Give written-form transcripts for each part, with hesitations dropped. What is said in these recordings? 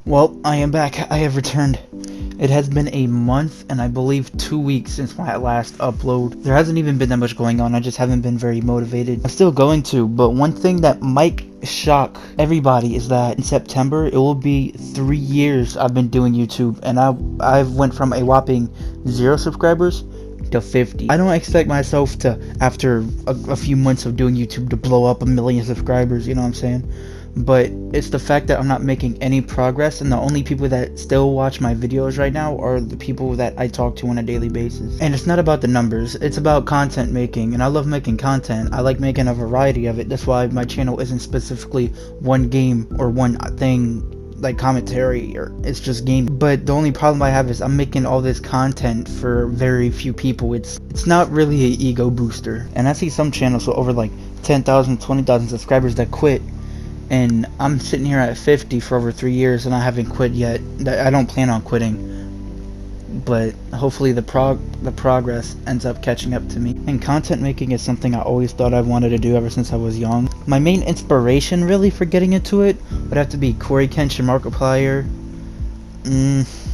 Well, I am back. I have returned. It has been a month and I believe 2 weeks since my last upload. There hasn't even been that much going on. I just haven't been very motivated. I'm still going to, but one thing that might shock everybody is that in September it will be 3 years I've been doing YouTube, and I've went from a whopping 0 subscribers to 50. I don't expect myself to, after a few months of doing YouTube, to blow up 1 million subscribers, you know what I'm saying? But it's the fact that I'm not making any progress, and the only people that still watch my videos right now are the people that I talk to on a daily basis. And it's not about the numbers, it's about content making, and I love making content. I like making a variety of it. That's why my channel isn't specifically one game or one thing like commentary, or it's just game. But the only problem I have is I'm making all this content for very few people. It's not really a ego booster. And I see some channels with over like 10,000, 20,000 subscribers that quit, and I'm sitting here at 50 for over 3 years and I haven't quit yet. I don't plan on quitting, but hopefully the progress ends up catching up to me. And content making is something I always thought I wanted to do ever since I was young. My main inspiration really for getting into it would have to be Cory Kenshin, Markiplier,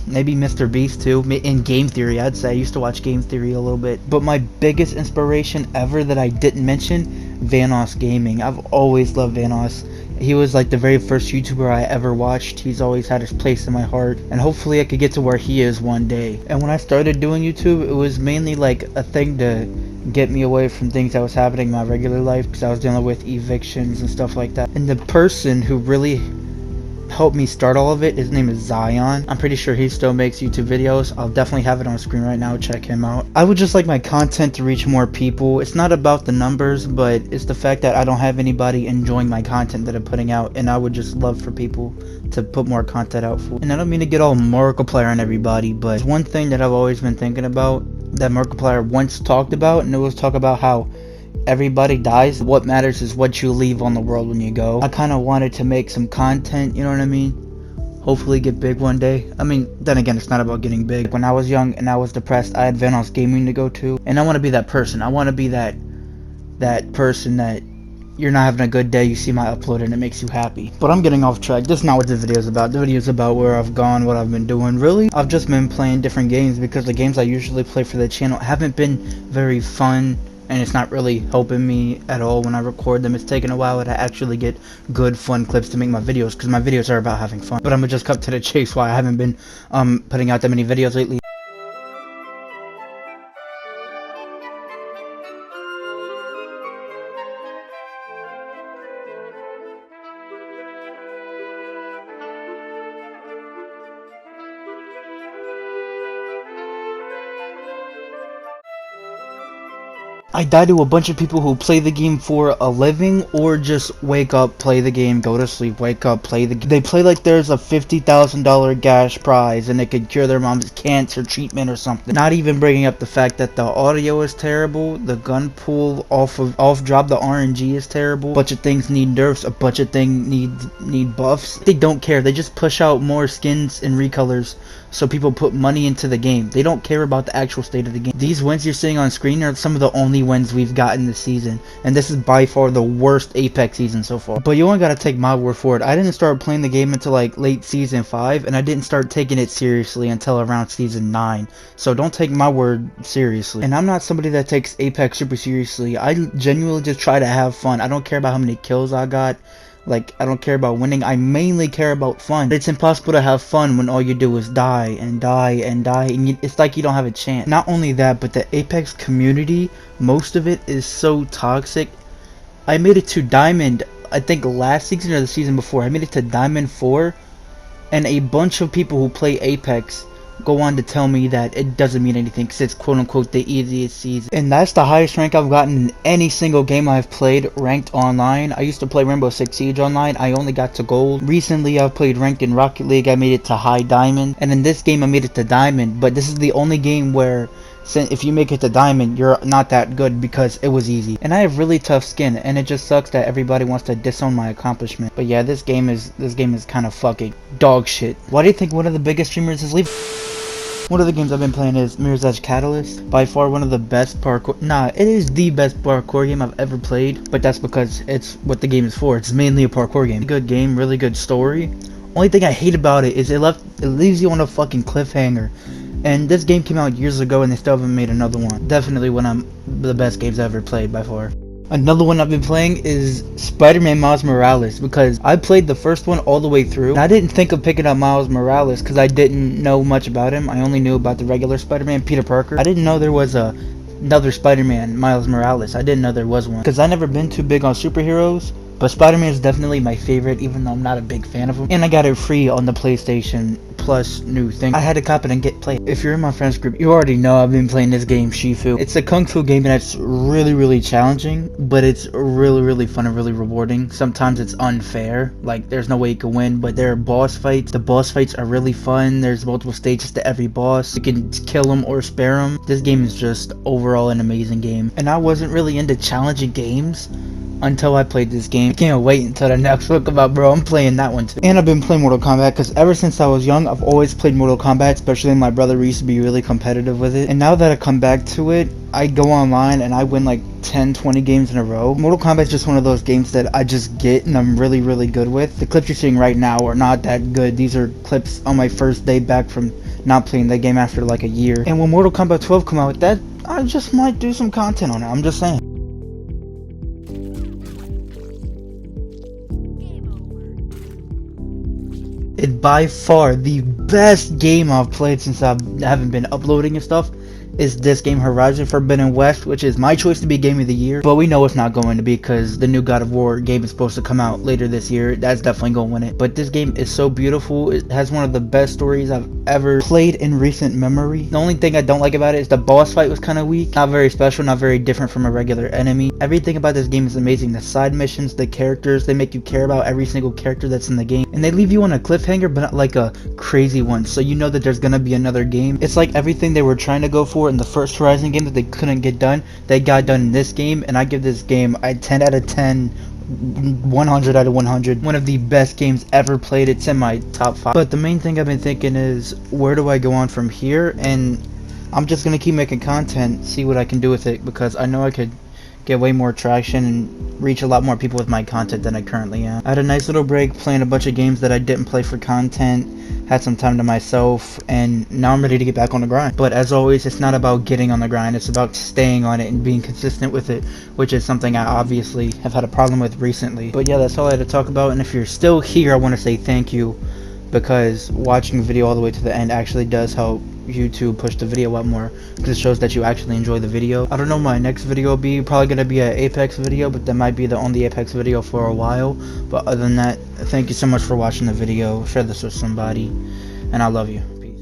maybe Mr. Beast too, in Game Theory. I'd say I used to watch Game Theory a little bit. But my biggest inspiration ever that I didn't mention, Vanoss Gaming. I've always loved Vanoss. He was like the very first YouTuber I ever watched. He's always had his place in my heart, and hopefully I could get to where he is one day. And when I started doing YouTube, it was mainly like a thing to get me away from things that was happening in my regular life, because I was dealing with evictions and stuff like that. And the person who really helped me start all of it, his name is Zion. I'm pretty sure he still makes YouTube videos. I'll definitely have it on screen right now. Check him out. I would just like my content to reach more people. It's not about the numbers, but it's the fact that I don't have anybody enjoying my content that I'm putting out, and I would just love for people to put more content out for. And I don't mean to get all Markiplier on everybody, but one thing that I've always been thinking about that Markiplier once talked about, and it was talk about how everybody dies. What matters is what you leave on the world when you go. I kind of wanted to make some content, you know what I mean? Hopefully get big one day. I mean, then again, it's not about getting big. When I was young and I was depressed, I had Vanoss Gaming to go to, and I want to be that person. I want to be that person that you're not having a good day, you see my upload and it makes you happy. But I'm getting off track. That's not what this video is about. The video is about where I've gone, what I've been doing. Really, I've just been playing different games because the games I usually play for the channel haven't been very fun, and it's not really helping me at all when I record them. It's taken a while to actually get good fun clips to make my videos, because my videos are about having fun. But I'm gonna just cut to the chase why I haven't been putting out that many videos lately. I die to a bunch of people who play the game for a living, or just wake up, play the game, go to sleep, wake up, play the game. They play like there's a $50,000 cash prize and it could cure their mom's cancer treatment or something. Not even bringing up the fact that the audio is terrible, the gun pool off drop, the RNG is terrible. A bunch of things need nerfs, a bunch of things need buffs. They don't care. They just push out more skins and recolors so people put money into the game. They don't care about the actual state of the game. These wins you're seeing on screen are some of the only wins we've gotten this season, and this is by far the worst Apex season so far. But you only gotta take my word for it. I didn't start playing the game until like late season 5, and I didn't start taking it seriously until around season 9. So don't take my word seriously. And I'm not somebody that takes Apex super seriously. I genuinely just try to have fun. I don't care about how many kills I got. Like, I don't care about winning. I mainly care about fun. It's impossible to have fun when all you do is die and die and die, and it's like you don't have a chance. Not only that, but the Apex community, most of it is so toxic. I made it to Diamond, I think last season or the season before. I made it to Diamond 4, and a bunch of people who play Apex go on to tell me that it doesn't mean anything because it's quote-unquote the easiest season. And that's the highest rank I've gotten in any single game I've played ranked online. I used to play Rainbow Six Siege online. I only got to gold. Recently I've played ranked in Rocket League. I made it to high diamond, and in this game I made it to diamond. But this is the only game where if you make it to diamond, you're not that good because it was easy. And I have really tough skin, and it just sucks that everybody wants to disown my accomplishment. But yeah, this game is kind of fucking dog shit. Why do you think one of the biggest streamers is leaving? One of the games I've been playing is Mirror's Edge Catalyst. By far one of the best parkour. Nah, it is the best parkour game I've ever played. But that's because it's what the game is for. It's mainly a parkour game. Good game, really good story. Only thing I hate about it is it leaves you on a fucking cliffhanger. And this game came out years ago and they still haven't made another one. Definitely one of the best games I've ever played by far. Another one I've been playing is Spider-Man Miles Morales, because I played the first one all the way through. And I didn't think of picking up Miles Morales because I didn't know much about him. I only knew about the regular Spider-Man, Peter Parker. I didn't know there was another Spider-Man, Miles Morales. I didn't know there was one because I never been too big on superheroes. But Spider-Man is definitely my favorite, even though I'm not a big fan of him. And I got it free on the PlayStation Plus new thing. I had to cop it and get played. If you're in my friends group, you already know I've been playing this game, Shifu. It's a kung fu game that's really challenging, but it's really fun and really rewarding. Sometimes it's unfair, like there's no way you can win, but there are boss fights. The boss fights are really fun. There's multiple stages to every boss. You can kill them or spare them. This game is just overall an amazing game. And I wasn't really into challenging games until I played this game. I can't wait until the next one come out, bro. I'm playing that one too. And I've been playing Mortal Kombat because ever since I was young, I've always played Mortal Kombat, especially my brother used to be really competitive with it. And now that I come back to it, I go online and I win like 10, 20 games in a row. Mortal Kombat is just one of those games that I just get and I'm really good with. The clips you're seeing right now are not that good. These are clips on my first day back from not playing that game after like a year. And when Mortal Kombat 12 come out, that I just might do some content on it. I'm just saying. It's by far the best game I've played since I haven't been uploading and stuff. Is this game, Horizon Forbidden West, which is my choice to be Game of the Year. But we know it's not going to be because the new God of War game is supposed to come out later this year. That's definitely going to win it. But this game is so beautiful. It has one of the best stories I've ever played in recent memory. The only thing I don't like about it is the boss fight was kind of weak. Not very special, not very different from a regular enemy. Everything about this game is amazing. The side missions, the characters, they make you care about every single character that's in the game. And they leave you on a cliffhanger, but not like a crazy one. So you know that there's going to be another game. It's like everything they were trying to go for in the first Horizon game that they couldn't get done, they got done in this game, and I give this game a 10 out of 10, 100 out of 100. One of the best games ever played. It's in my top 5. But the main thing I've been thinking is, where do I go on from here? And I'm just gonna keep making content, see what I can do with it, because I know I could get way more traction and reach a lot more people with my content than I currently am. I had a nice little break playing a bunch of games that I didn't play for content, had some time to myself, and now I'm ready to get back on the grind. But as always, it's not about getting on the grind, it's about staying on it and being consistent with it, which is something I obviously have had a problem with recently. But yeah, that's all I had to talk about, and if you're still here, I want to say thank you, because watching the video all the way to the end actually does help YouTube push the video out more, because it shows that you actually enjoy the video. I don't know what my next video will be. Probably gonna be an Apex video, but that might be the only Apex video for a while. But other than that, thank you so much for watching the video. Share this with somebody, and I love you. Peace.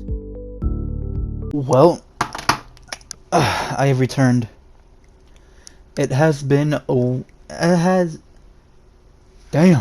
Well, I have returned. It has been damn.